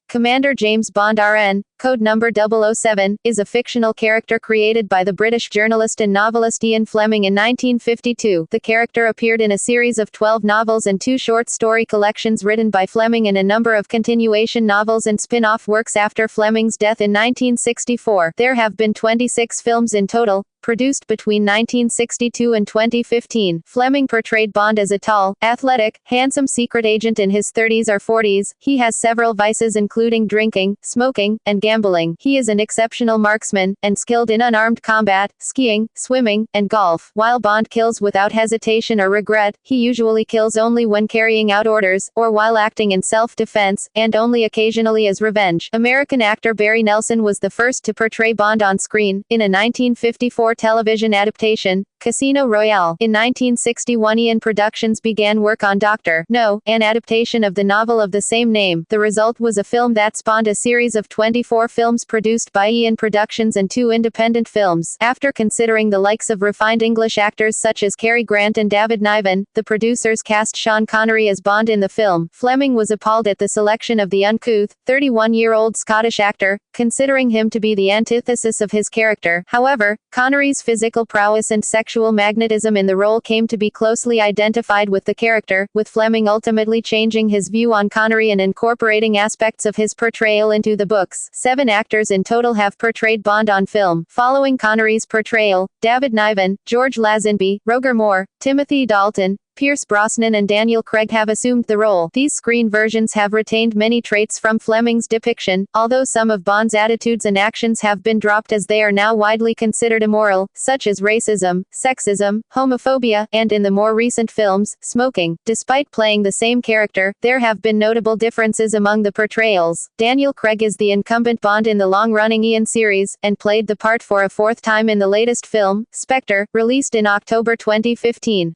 Commander James Bond RN, code number 007, is a fictional character created by the British journalist and novelist Ian Fleming in 1952. The character appeared in a series of 12 novels and 2 short story collections written by Fleming and a number of continuation novels and spin-off works after Fleming's death in 1964. There have been 26 films in total, produced between 1962 and 2015. Fleming portrayed Bond as a tall, athletic, handsome secret agent in his 30s or 40s. He has several vices including drinking, smoking, and gambling. He is an exceptional marksman, and skilled in unarmed combat, skiing, swimming, and golf. While Bond kills without hesitation or regret, he usually kills only when carrying out orders, or while acting in self-defense, and only occasionally as revenge. American actor Barry Nelson was the first to portray Bond on screen, in a 1954 television adaptation, Casino Royale. In 1961 Ian Productions began work on Dr. No, an adaptation of the novel of the same name. The result was a film that spawned a series of 24 films produced by Ian Productions and 2 independent films. After considering the likes of refined English actors such as Cary Grant and David Niven, the producers cast Sean Connery as Bond in the film. Fleming was appalled at the selection of the uncouth, 31-year-old Scottish actor, considering him to be the antithesis of his character. However, Connery's physical prowess and sexual magnetism in the role came to be closely identified with the character, with Fleming ultimately changing his view on Connery and incorporating aspects of his portrayal into the books. 7 actors in total have portrayed Bond on film. Following Connery's portrayal, David Niven, George Lazenby, Roger Moore, Timothy Dalton, Pierce Brosnan and Daniel Craig have assumed the role. These screen versions have retained many traits from Fleming's depiction, although some of Bond's attitudes and actions have been dropped as they are now widely considered immoral, such as racism, sexism, homophobia, and in the more recent films, smoking. Despite playing the same character, there have been notable differences among the portrayals. Daniel Craig is the incumbent Bond in the long-running Ian series, and played the part for a 4th time in the latest film, Spectre, released in October 2015.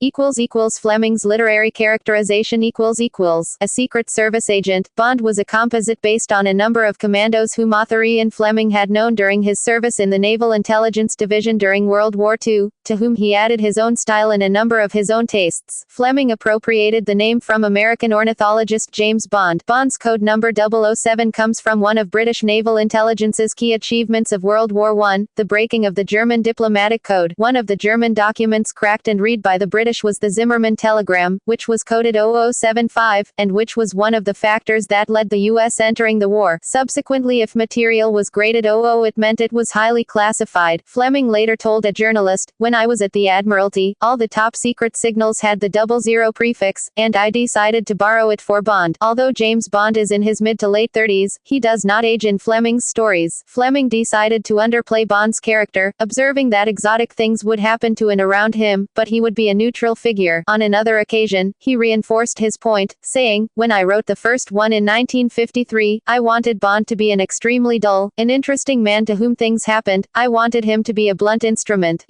Fleming's literary characterization A Secret Service agent, Bond was a composite based on a number of commandos whom author Ian Fleming had known during his service in the Naval Intelligence Division during World War II, to whom he added his own style and a number of his own tastes. Fleming appropriated the name from American ornithologist James Bond. Bond's code number 007 comes from one of British Naval Intelligence's key achievements of World War I, the breaking of the German diplomatic code. One of the German documents cracked and read by the British was the Zimmermann telegram, which was coded 0075, and which was one of the factors that led the U.S. entering the war. Subsequently, if material was graded 00, it meant it was highly classified. Fleming later told a journalist, "When I was at the Admiralty, all the top secret signals had the 00 prefix, and I decided to borrow it for Bond." Although James Bond is in his mid to late 30s, he does not age in Fleming's stories. Fleming decided to underplay Bond's character, observing that exotic things would happen to and around him, but he would be a neutral figure. On another occasion, he reinforced his point, saying, "When I wrote the first one in 1953, I wanted Bond to be an extremely dull, interesting man to whom things happened. I wanted him to be a blunt instrument."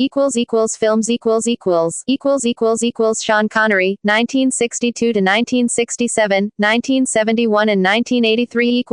Films Sean Connery, 1962 to 1967, 1971 and 1983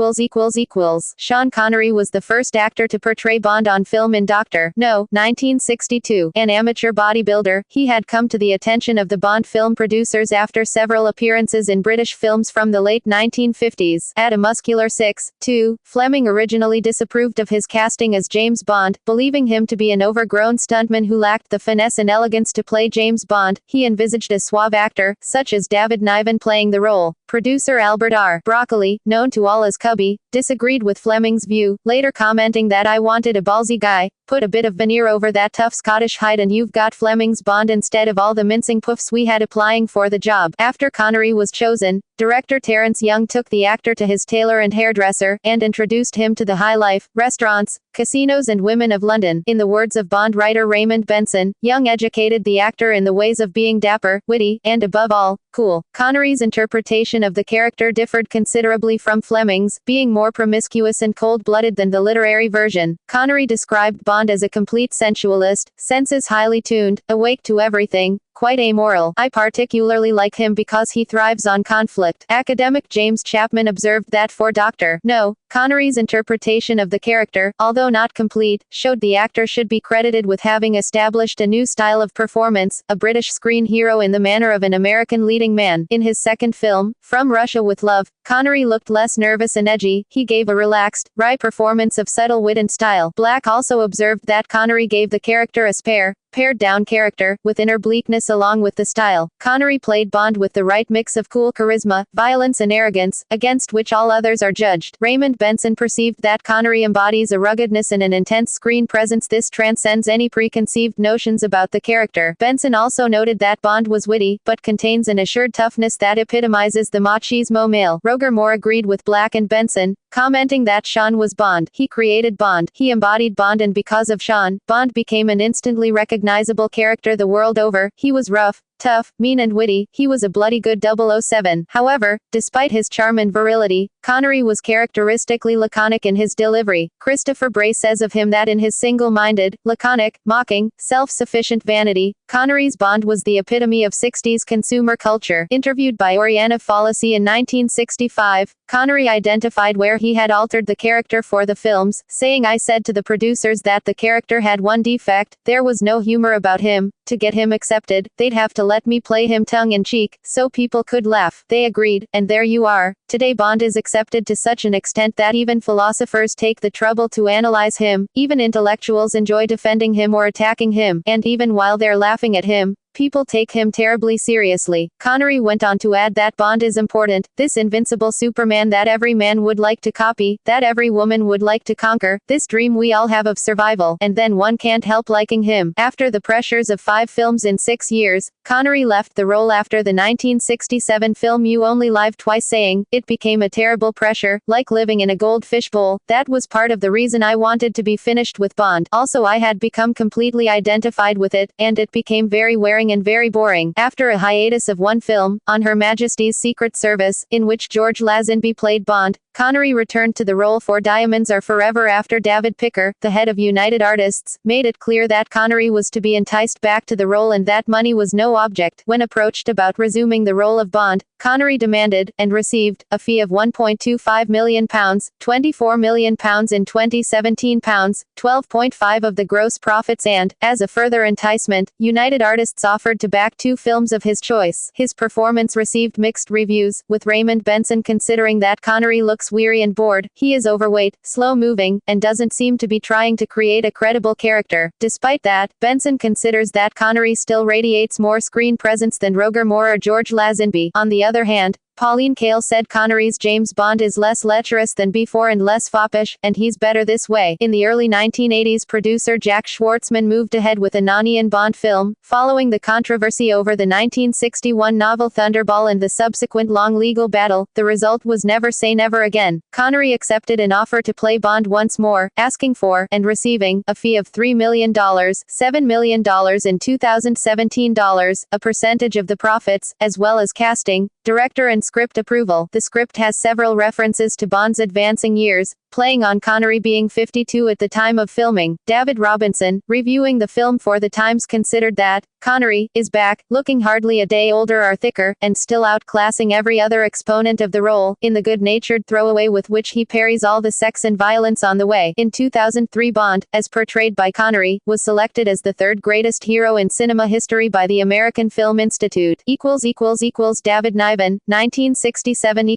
Sean Connery was the first actor to portray Bond on film in Dr. No, 1962. An amateur bodybuilder, he had come to the attention of the Bond film producers after several appearances in British films from the late 1950s. At a muscular 6'2", Fleming originally disapproved of his casting as James Bond, believing him to be an overgrown stuntman who lacked the finesse and elegance to play James Bond. He envisaged a suave actor, such as David Niven, playing the role. Producer Albert R. Broccoli, known to all as Cubby, disagreed with Fleming's view, later commenting that "I wanted a ballsy guy, put a bit of veneer over that tough Scottish hide and you've got Fleming's Bond instead of all the mincing puffs we had applying for the job." After Connery was chosen, director Terence Young took the actor to his tailor and hairdresser, and introduced him to the high life, restaurants, casinos and women of London. In the words of Bond writer Raymond Benson, Young educated the actor in the ways of being dapper, witty, and above all, cool. Connery's interpretation of the character differed considerably from Fleming's, being more promiscuous and cold-blooded than the literary version. Connery described Bond as a complete sensualist, senses highly tuned, awake to everything, quite amoral. I particularly like him because he thrives on conflict. Academic James Chapman observed that for Dr. No. Connery's interpretation of the character, although not complete, showed the actor should be credited with having established a new style of performance, a British screen hero in the manner of an American leading man. In his second film, From Russia with Love, Connery looked less nervous and edgy. He gave a relaxed, wry performance of subtle wit and style. Black also observed that Connery gave the character a pared-down character, with inner bleakness along with the style. Connery played Bond with the right mix of cool charisma, violence and arrogance, against which all others are judged. Raymond Benson perceived that Connery embodies a ruggedness and an intense screen presence. This transcends any preconceived notions about the character. Benson also noted that Bond was witty, but contains an assured toughness that epitomizes the machismo male. Roger Moore agreed with Black and Benson, commenting that Sean was Bond. He created Bond. He embodied Bond, and because of Sean, Bond became an instantly recognizable character the world over. He was rough, tough, mean and witty. He was a bloody good 007. However, despite his charm and virility, Connery was characteristically laconic in his delivery. Christopher Bray says of him that in his single-minded, laconic, mocking, self-sufficient vanity, Connery's Bond was the epitome of 60s consumer culture. Interviewed by Oriana Fallacy in 1965, Connery identified where he had altered the character for the films, saying, "I said to the producers that the character had one defect: there was no humor about him. To get him accepted, they'd have to let me play him tongue-in-cheek, so people could laugh." They agreed, and there you are. Today Bond is accepted to such an extent that even philosophers take the trouble to analyze him, even intellectuals enjoy defending him or attacking him, and even while they're laughing at him, people take him terribly seriously. Connery went on to add that Bond is important, this invincible Superman that every man would like to copy, that every woman would like to conquer, this dream we all have of survival, and then one can't help liking him. After the pressures of 5 films in 6 years, Connery left the role after the 1967 film You Only Live Twice, saying, "It became a terrible pressure, like living in a goldfish bowl. That was part of the reason I wanted to be finished with Bond. Also I had become completely identified with it, and it became very wearing and very boring." After a hiatus of 1 film, On Her Majesty's Secret Service, in which George Lazenby played Bond, Connery returned to the role for Diamonds Are Forever after David Picker, the head of United Artists, made it clear that Connery was to be enticed back to the role and that money was no object. When approached about resuming the role of Bond, Connery demanded, and received, a fee of £1.25 million, £24 million in 2017 pounds, 12.5 of the gross profits, and, as a further enticement, United Artists offered to back 2 films of his choice. His performance received mixed reviews, with Raymond Benson considering that Connery looks weary and bored, he is overweight, slow-moving, and doesn't seem to be trying to create a credible character. Despite that, Benson considers that Connery still radiates more screen presence than Roger Moore or George Lazenby. On the other hand, Pauline Kael said Connery's James Bond is less lecherous than before and less foppish, and he's better this way. In the early 1980s, producer Jack Schwartzman moved ahead with a non-Ian Bond film, following the controversy over the 1961 novel Thunderball and the subsequent long legal battle. The result was Never Say Never Again. Connery accepted an offer to play Bond once more, asking for, and receiving, a fee of $3 million, $7 million in 2017 dollars, a percentage of the profits, as well as casting, director and script approval. The script has several references to Bond's advancing years, playing on Connery being 52 at the time of filming. David Robinson, reviewing the film for The Times, considered that Connery is back, looking hardly a day older or thicker, and still outclassing every other exponent of the role, in the good-natured throwaway with which he parries all the sex and violence on the way. In 2003, Bond, as portrayed by Connery, was selected as the 3rd greatest hero in cinema history by the American Film Institute. David Niven, 1967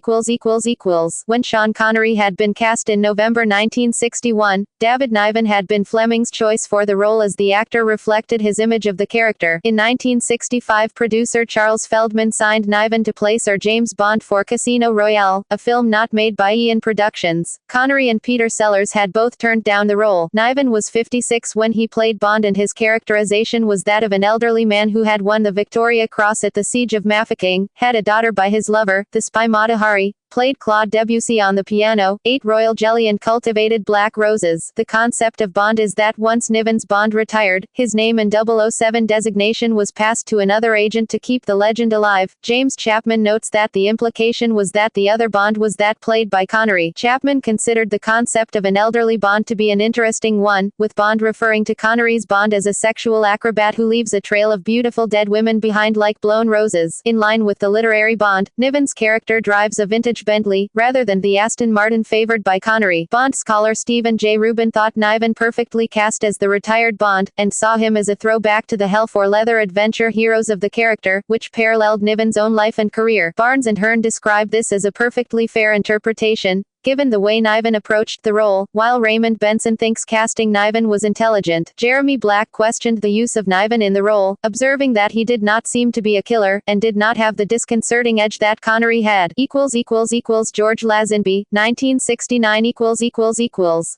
When Sean Connery had been cast in November 1961, David Niven had been Fleming's choice for the role as the actor reflected his image of the character. In 1965, producer Charles Feldman signed Niven to play Sir James Bond for Casino Royale, a film not made by Ian Productions. Connery and Peter Sellers had both turned down the role. Niven was 56 when he played Bond, and his characterization was that of an elderly man who had won the Victoria Cross at the Siege of Mafeking, had a daughter by his lover, the spy Mata Hari, played Claude Debussy on the piano, ate royal jelly and cultivated black roses. The concept of Bond is that once Niven's Bond retired, his name and 007 designation was passed to another agent to keep the legend alive. James Chapman notes that the implication was that the other Bond was that played by Connery. Chapman considered the concept of an elderly Bond to be an interesting one, with Bond referring to Connery's Bond as a sexual acrobat who leaves a trail of beautiful dead women behind like blown roses. In line with the literary Bond, Niven's character drives a vintage Bentley, rather than the Aston Martin favored by Connery. Bond scholar Stephen J. Rubin thought Niven perfectly cast as the retired Bond, and saw him as a throwback to the hell for leather adventure heroes of the character, which paralleled Niven's own life and career. Barnes and Hearn describe this as a perfectly fair interpretation, given the way Niven approached the role, while Raymond Benson thinks casting Niven was intelligent. Jeremy Black questioned the use of Niven in the role, observing that he did not seem to be a killer, and did not have the disconcerting edge that Connery had. George Lazenby, 1969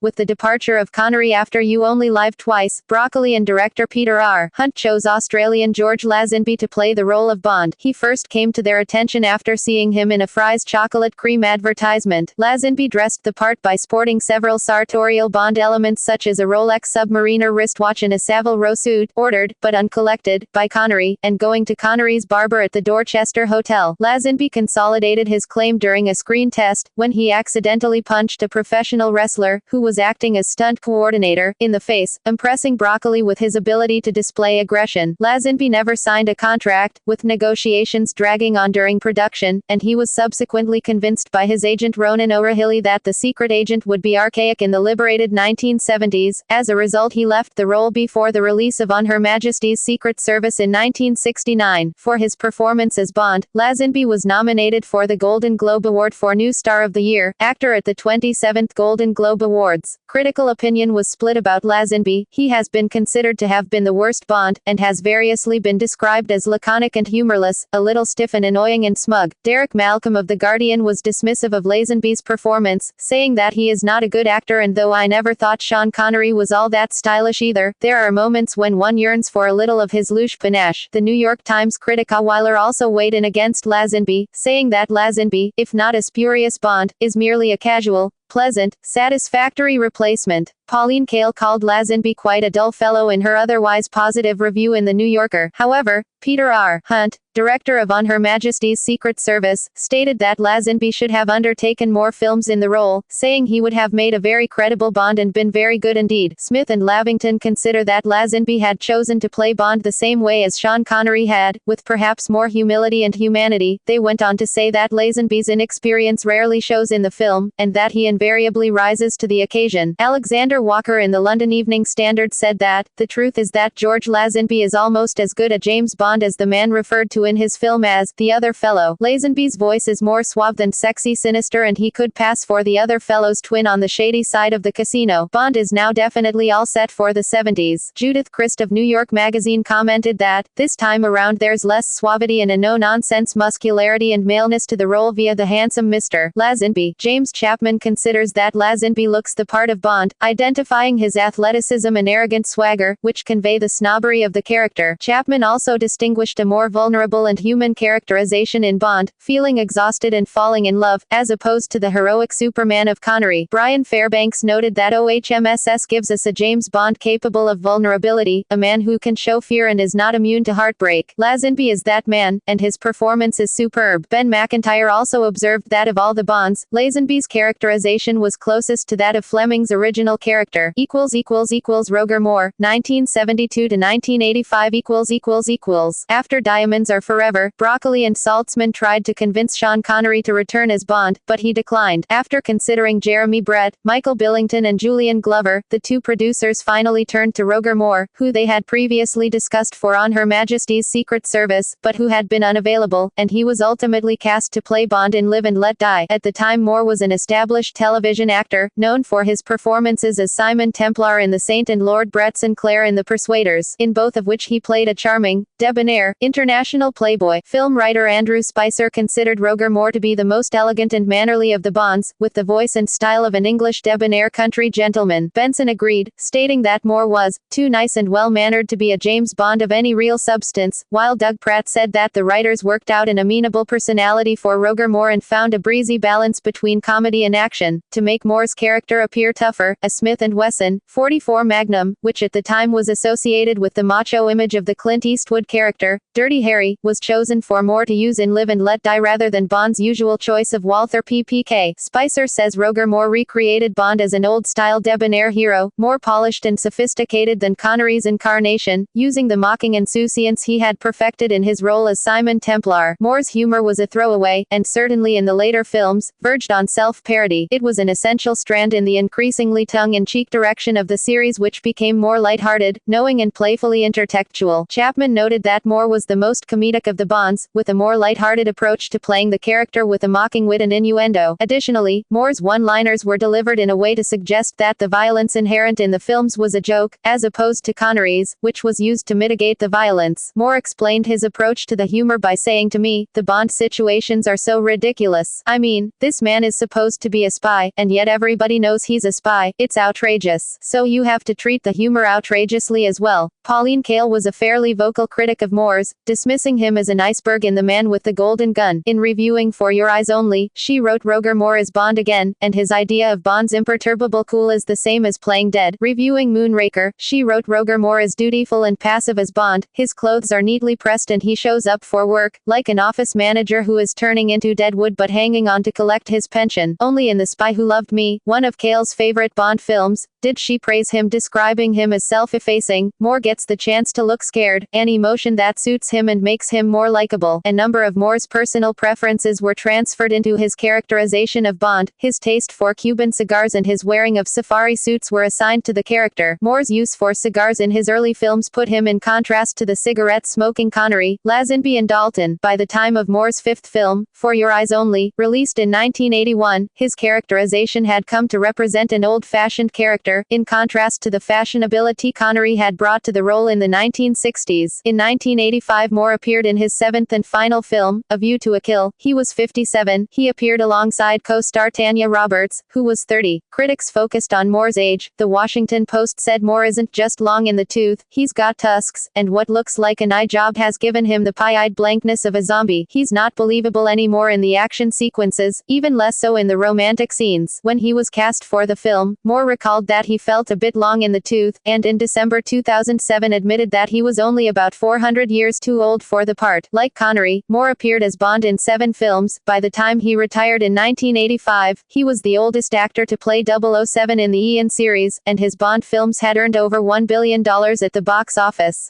With the departure of Connery after You Only Live Twice, Broccoli and director Peter R. Hunt chose Australian George Lazenby to play the role of Bond. He first came to their attention after seeing him in a Fry's chocolate cream advertisement. Lazenby dressed the part by sporting several sartorial Bond elements such as a Rolex Submariner wristwatch and a Savile Row suit, ordered, but uncollected, by Connery, and going to Connery's barber at the Dorchester Hotel. Lazenby consolidated his claim during a screen test, when he accidentally punched a professional wrestler, who was acting as stunt coordinator, in the face, impressing Broccoli with his ability to display aggression. Lazenby never signed a contract, with negotiations dragging on during production, and he was subsequently convinced by his agent Ronan O'Rahilly that the secret agent would be archaic in the liberated 1970s. As a result, he left the role before the release of On Her Majesty's Secret Service in 1969. For his performance as Bond, Lazenby was nominated for the Golden Globe Award for New Star of the Year, actor at the 27th Golden Globe Awards. Critical opinion was split about Lazenby. He has been considered to have been the worst Bond, and has variously been described as laconic and humorless, a little stiff and annoying and smug. Derek Malcolm of The Guardian was dismissive of Lazenby's performance, saying that he is not a good actor, and though I never thought Sean Connery was all that stylish either, there are moments when one yearns for a little of his louche panache. The New York Times critic Weiler also weighed in against Lazenby, saying that Lazenby, if not a spurious Bond, is merely a casual, pleasant, satisfactory replacement. Pauline Kael called Lazenby quite a dull fellow in her otherwise positive review in The New Yorker. However, Peter R. Hunt, director of On Her Majesty's Secret Service, stated that Lazenby should have undertaken more films in the role, saying he would have made a very credible Bond and been very good indeed. Smith and Lavington consider that Lazenby had chosen to play Bond the same way as Sean Connery had, with perhaps more humility and humanity. They went on to say that Lazenby's inexperience rarely shows in the film, and that he invariably rises to the occasion. Alexander Walker in the London Evening Standard said that, the truth is that George Lazenby is almost as good a James Bond as the man referred to in his film as the other fellow. Lazenby's voice is more suave than sexy sinister, and he could pass for the other fellow's twin on the shady side of the casino. Bond is now definitely all set for the 70s. Judith Christ of New York Magazine commented that, this time around there's less suavity and a no-nonsense muscularity and maleness to the role via the handsome Mr. Lazenby. James Chapman considers that Lazenby looks the part of Bond, identifying his athleticism and arrogant swagger, which convey the snobbery of the character. Chapman also distinguished a more vulnerable and human characterization in Bond, feeling exhausted and falling in love, as opposed to the heroic Superman of Connery. Brian Fairbanks noted that OHMSS gives us a James Bond capable of vulnerability, a man who can show fear and is not immune to heartbreak. Lazenby is that man, and his performance is superb. Ben McIntyre also observed that of all the Bonds, Lazenby's characterization was closest to that of Fleming's original character. Roger Moore, 1972 to 1985 After Diamonds Are Forever, Broccoli and Saltzman tried to convince Sean Connery to return as Bond, but he declined. After considering Jeremy Brett, Michael Billington and Julian Glover, the two producers finally turned to Roger Moore, who they had previously discussed for On Her Majesty's Secret Service, but who had been unavailable, and he was ultimately cast to play Bond in Live and Let Die. At the time, Moore was an established television actor, known for his performances as as Simon Templar in The Saint and Lord Brett Sinclair in The Persuaders, in both of which he played a charming, debonair, international playboy. Film writer Andrew Spicer considered Roger Moore to be the most elegant and mannerly of the Bonds, with the voice and style of an English debonair country gentleman. Benson agreed, stating that Moore was too nice and well-mannered to be a James Bond of any real substance, while Doug Pratt said that the writers worked out an amenable personality for Roger Moore and found a breezy balance between comedy and action, to make Moore's character appear tougher. A Smith & Wesson .44 Magnum, which at the time was associated with the macho image of the Clint Eastwood character, Dirty Harry, was chosen for Moore to use in Live and Let Die rather than Bond's usual choice of Walther PPK. Spicer says Roger Moore recreated Bond as an old-style debonair hero, more polished and sophisticated than Connery's incarnation, using the mocking insouciance he had perfected in his role as Simon Templar. Moore's humor was a throwaway, and certainly in the later films, verged on self-parody. It was an essential strand in the increasingly tongue-in-cheek direction of the series, which became more lighthearted, knowing and playfully intertextual. Chapman noted that Moore was the most comedic of the Bonds, with a more lighthearted approach to playing the character with a mocking wit and innuendo. Additionally, Moore's one-liners were delivered in a way to suggest that the violence inherent in the films was a joke, as opposed to Connery's, which was used to mitigate the violence. Moore explained his approach to the humor by saying, "To me, the Bond situations are so ridiculous. I mean, this man is supposed to be a spy, and yet everybody knows he's a spy. It's outrageous. So you have to treat the humor outrageously as well." Pauline Kael was a fairly vocal critic of Moore's, dismissing him as an iceberg in The Man with the Golden Gun. In reviewing For Your Eyes Only, she wrote Roger Moore as Bond again, and his idea of Bond's imperturbable cool is the same as playing dead. Reviewing Moonraker, she wrote Roger Moore as dutiful and passive as Bond, his clothes are neatly pressed and he shows up for work, like an office manager who is turning into deadwood but hanging on to collect his pension. Only in The Spy Who Loved Me, one of Kael's favorite Bond films, did she praise him, describing him as self-effacing. Moore gets the chance to look scared, an emotion that suits him and makes him more likable. A number of Moore's personal preferences were transferred into his characterization of Bond. His taste for Cuban cigars and his wearing of safari suits were assigned to the character. Moore's use for cigars in his early films put him in contrast to the cigarette-smoking Connery, Lazenby and Dalton. By the time of Moore's fifth film, For Your Eyes Only, released in 1981, his characterization had come to represent an old-fashioned character, in contrast to the fashionability Connery had brought to the role in the 1960s. In 1985, Moore appeared in his seventh and final film, A View to a Kill. He was 57. He appeared alongside co-star Tanya Roberts, who was 30. Critics focused on Moore's age. The Washington Post said Moore isn't just long in the tooth, he's got tusks, and what looks like an eye job has given him the pie-eyed blankness of a zombie. He's not believable anymore in the action sequences, even less so in the romantic scenes. When he was cast for the film, Moore recalled that he felt a bit long in the tooth, and in December 2007 admitted that he was only about 400 years too old for the part. Like Connery, Moore appeared as Bond in 7 films. By the time he retired in 1985, he was the oldest actor to play 007 in the Ian series, and his Bond films had earned over $1 billion at the box office.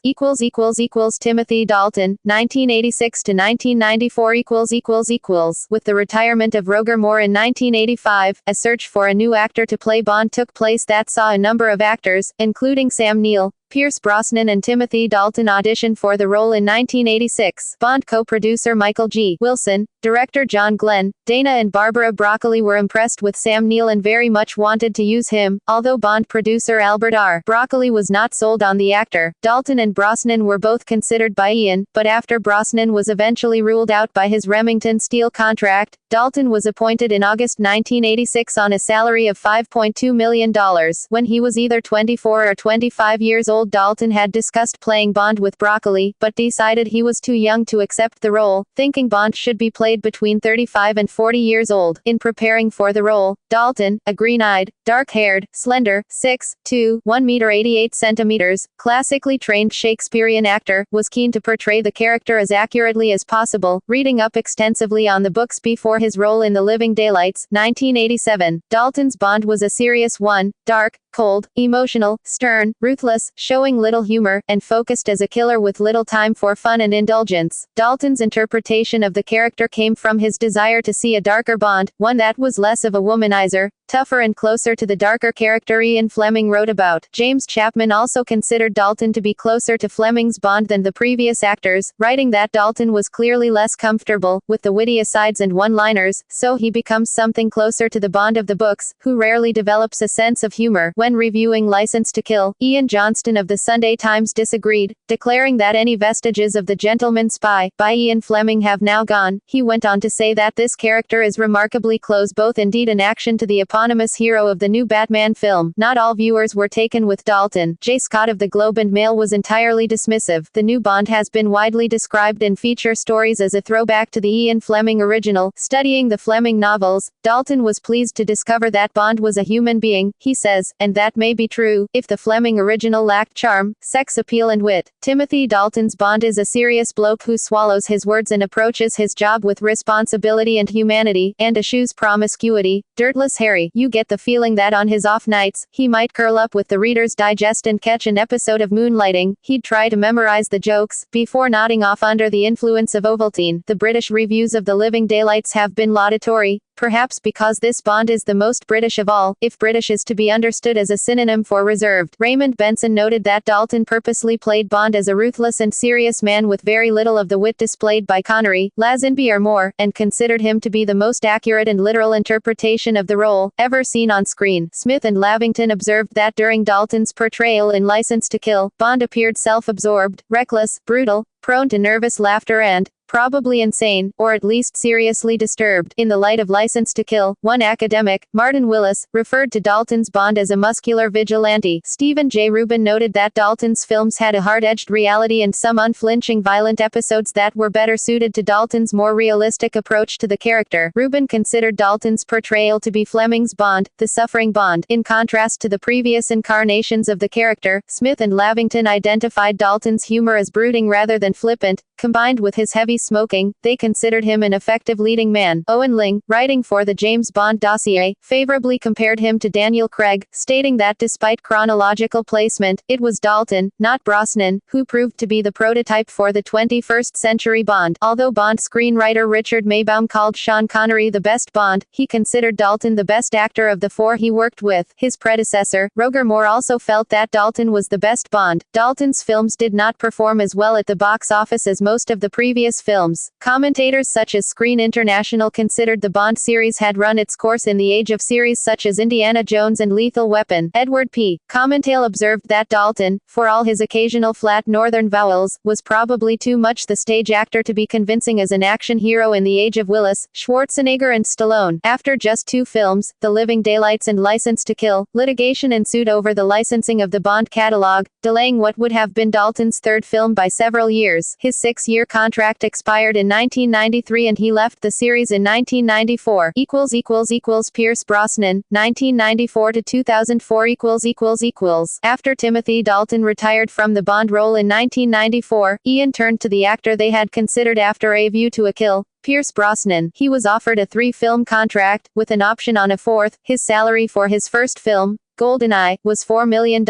Timothy Dalton, 1986 to 1994 With the retirement of Roger Moore in 1985, a search for a new actor to play Bond took place that saw a number of actors, including Sam Neill, Pierce Brosnan and Timothy Dalton audition for the role in 1986. Bond co-producer Michael G. Wilson, director John Glenn, Dana and Barbara Broccoli were impressed with Sam Neill and very much wanted to use him, although Bond producer Albert R. Broccoli was not sold on the actor. Dalton and Brosnan were both considered by Ian, but after Brosnan was eventually ruled out by his Remington Steele contract, Dalton was appointed in August 1986 on a salary of $5.2 million. When he was either 24 or 25 years old, Dalton had discussed playing Bond with Broccoli, but decided he was too young to accept the role, thinking Bond should be played between 35 and 40 years old. In preparing for the role, Dalton, a green-eyed, dark-haired, slender, 6'2", 1 meter 88 centimeters, classically trained Shakespearean actor, was keen to portray the character as accurately as possible, reading up extensively on the books before his role in The Living Daylights, 1987. Dalton's Bond was a serious one, dark, cold, emotional, stern, ruthless, showing little humor, and focused as a killer with little time for fun and indulgence. Dalton's interpretation of the character came from his desire to see a darker Bond, one that was less of a womanizer, tougher and closer to the darker character Ian Fleming wrote about. James Chapman also considered Dalton to be closer to Fleming's Bond than the previous actors, writing that Dalton was clearly less comfortable with the witty asides and one-liners, so he becomes something closer to the Bond of the books, who rarely develops a sense of humor. When reviewing License to Kill, Ian Johnston of the Sunday Times disagreed, declaring that any vestiges of The Gentleman Spy, by Ian Fleming have now gone. He went on to say that this character is remarkably close, both indeed in action, to the eponymous hero of the new Batman film. Not all viewers were taken with Dalton. J. Scott of the Globe and Mail was entirely dismissive. The new Bond has been widely described in feature stories as a throwback to the Ian Fleming original. Studying the Fleming novels, Dalton was pleased to discover that Bond was a human being, he says, and that may be true, if the Fleming original lacked charm, sex appeal and wit. Timothy Dalton's Bond is a serious bloke who swallows his words and approaches his job with responsibility and humanity, and eschews promiscuity. Dirtless Harry, you get the feeling that on his off nights, he might curl up with the Reader's Digest and catch an episode of Moonlighting. He'd try to memorize the jokes, before nodding off under the influence of Ovaltine. The British reviews of The Living Daylights have been laudatory, perhaps because this Bond is the most British of all, if British is to be understood as a synonym for reserved. Raymond Benson noted that Dalton purposely played Bond as a ruthless and serious man with very little of the wit displayed by Connery, Lazenby or Moore, and considered him to be the most accurate and literal interpretation of the role ever seen on screen. Smith and Lavington observed that during Dalton's portrayal in License to Kill, Bond appeared self-absorbed, reckless, brutal, prone to nervous laughter and, probably insane, or at least seriously disturbed. In the light of License to Kill, one academic, Martin Willis, referred to Dalton's Bond as a muscular vigilante. Stephen J. Rubin noted that Dalton's films had a hard-edged reality and some unflinching violent episodes that were better suited to Dalton's more realistic approach to the character. Rubin considered Dalton's portrayal to be Fleming's Bond, the suffering Bond. In contrast to the previous incarnations of the character, Smith and Lavington identified Dalton's humor as brooding rather than flippant. Combined with his heavy smoking, they considered him an effective leading man. Owen Ling, writing for the James Bond dossier, favorably compared him to Daniel Craig, stating that despite chronological placement, it was Dalton, not Brosnan, who proved to be the prototype for the 21st century Bond. Although Bond screenwriter Richard Maybaum called Sean Connery the best Bond, he considered Dalton the best actor of the four he worked with. His predecessor, Roger Moore, also felt that Dalton was the best Bond. Dalton's films did not perform as well at the box office as most of the previous films. Commentators such as Screen International considered the Bond series had run its course in the age of series such as Indiana Jones and Lethal Weapon. Edward P. Commentail observed that Dalton, for all his occasional flat northern vowels, was probably too much the stage actor to be convincing as an action hero in the age of Willis, Schwarzenegger and Stallone. After just two films, The Living Daylights and License to Kill, litigation ensued over the licensing of the Bond catalog, delaying what would have been Dalton's third film by several years. His six-year contract expired in 1993 and he left the series in 1994. Pierce Brosnan, 1994 to 2004 After Timothy Dalton retired from the Bond role in 1994, Ian turned to the actor they had considered after A View to a Kill, Pierce Brosnan. He was offered a 3-film contract, with an option on a fourth. His salary for his first film, GoldenEye, was $4 million,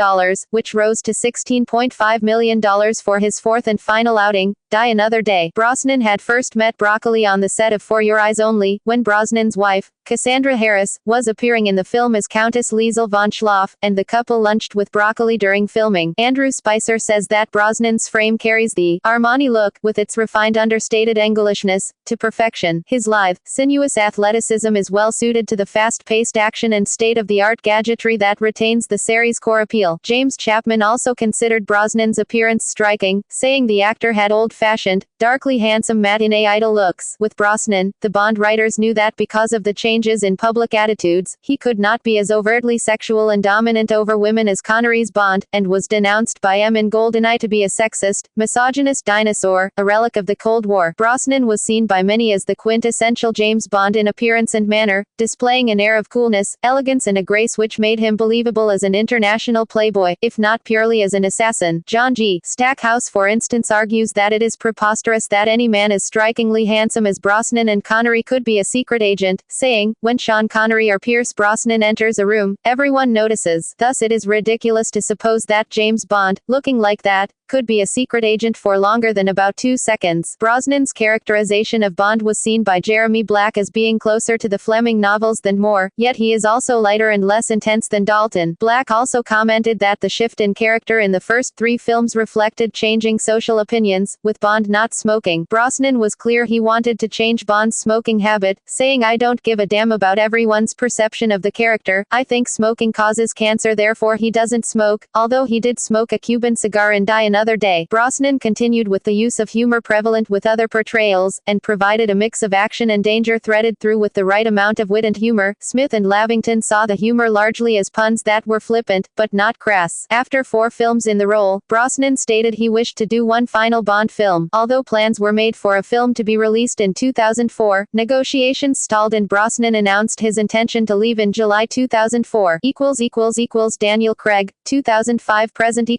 which rose to $16.5 million for his fourth and final outing, Die Another Day. Brosnan had first met Broccoli on the set of For Your Eyes Only, when Brosnan's wife, Cassandra Harris, was appearing in the film as Countess Liesel von Schlauff, and the couple lunched with Broccoli during filming. Andrew Spicer says that Brosnan's frame carries the Armani look, with its refined understated Englishness, to perfection. His lithe, sinuous athleticism is well suited to the fast-paced action and state-of-the-art gadgetry that retains the series' core appeal. James Chapman also considered Brosnan's appearance striking, saying the actor had old-fashioned, darkly handsome matinee idol looks. With Brosnan, the Bond writers knew that because of the changes in public attitudes, he could not be as overtly sexual and dominant over women as Connery's Bond, and was denounced by M in GoldenEye to be a sexist, misogynist dinosaur, a relic of the Cold War. Brosnan was seen by many as the quintessential James Bond in appearance and manner, displaying an air of coolness, elegance and a grace which made him believable as an international playboy, if not purely as an assassin. John G. Stackhouse, for instance, argues that it is preposterous that any man as strikingly handsome as Brosnan and Connery could be a secret agent, saying, when Sean Connery or Pierce Brosnan enters a room, everyone notices. Thus it is ridiculous to suppose that James Bond, looking like that, could be a secret agent for longer than about 2 seconds. Brosnan's characterization of Bond was seen by Jeremy Black as being closer to the Fleming novels than Moore, yet he is also lighter and less intense than Dalton. Black also commented that the shift in character in the first 3 films reflected changing social opinions, with Bond not smoking. Brosnan was clear he wanted to change Bond's smoking habit, saying, "I don't give a damn about everyone's perception of the character. I think smoking causes cancer, therefore he doesn't smoke, although he did smoke a Cuban cigar and die another day." Brosnan continued with the use of humor prevalent with other portrayals, and provided a mix of action and danger threaded through with the right amount of wit and humor. Smith and Lavington saw the humor largely as puns that were flippant, but not crass. After 4 films in the role, Brosnan stated he wished to do one final Bond film. Although plans were made for a film to be released in 2004, negotiations stalled and Brosnan announced his intention to leave in July 2004. Daniel Craig, 2005 present.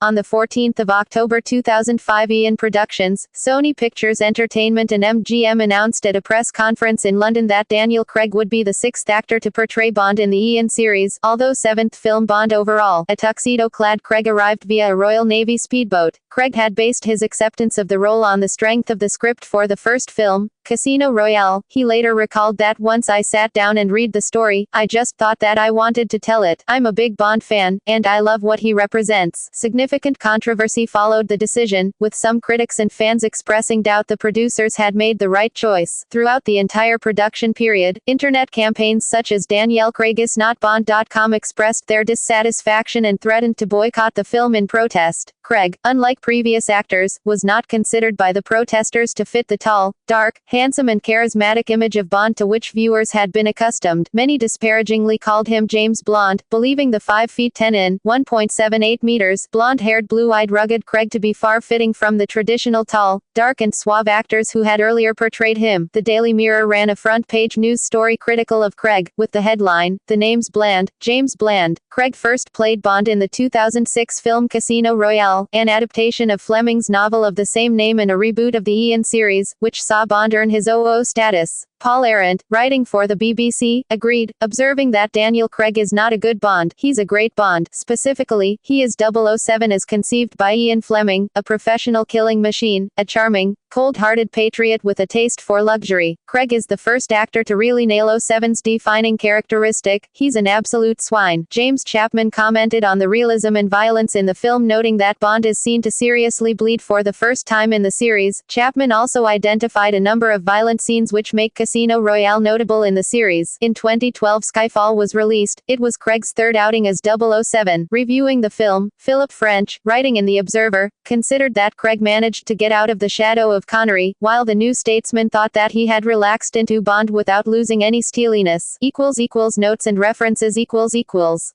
On the 14th of October 2005, Ian Productions, Sony Pictures Entertainment and MGM announced at a press conference in London that Daniel Craig would be the 6th actor to portray Bond in the Ian series, although 7th film Bond overall. A tuxedo-clad Craig arrived via a Royal Navy speedboat. Craig had based his acceptance of the role on the strength of the script for the first film, Casino Royale. He later recalled that, "Once I sat down and read the story, I just thought that I wanted to tell it. I'm a big Bond fan, and I love what he represents." Significant controversy followed the decision, with some critics and fans expressing doubt the producers had made the right choice. Throughout the entire production period, internet campaigns such as DanielCraigIsNotBond.com expressed their dissatisfaction and threatened to boycott the film in protest. Craig, unlike previous actors, was not considered by the protesters to fit the tall, dark, handsome and charismatic image of Bond to which viewers had been accustomed. Many disparagingly called him James Blonde, believing the 5 feet 10 in, 1.78 meters, blonde-haired, blue-eyed, rugged Craig to be far fitting from the traditional tall, dark and suave actors who had earlier portrayed him. The Daily Mirror ran a front-page news story critical of Craig, with the headline, "The name's Bland, James Bland." Craig first played Bond in the 2006 film Casino Royale, an adaptation of Fleming's novel of the same name and a reboot of the Ian series, which saw Bond earn his 00 status. Paul Arendt, writing for the BBC, agreed, observing that Daniel Craig is not a good Bond, he's a great Bond. Specifically, he is 007 as conceived by Ian Fleming, a professional killing machine, a charming, cold-hearted patriot with a taste for luxury. Craig is the first actor to really nail 07's defining characteristic: he's an absolute swine. James Chapman commented on the realism and violence in the film, noting that Bond is seen to seriously bleed for the first time in the series. Chapman also identified a number of violent scenes which make Casino Royale notable in the series. In 2012, Skyfall was released. It was Craig's 3rd outing as 007. Reviewing the film, Philip French, writing in The Observer, considered that Craig managed to get out of the shadow of Connery, while the New Statesman thought that he had relaxed into Bond without losing any steeliness. Notes and references.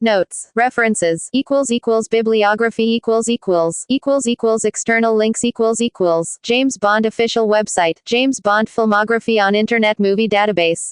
Notes, references, bibliography, external links, James Bond official website, James Bond Filmography on Internet Movie Database.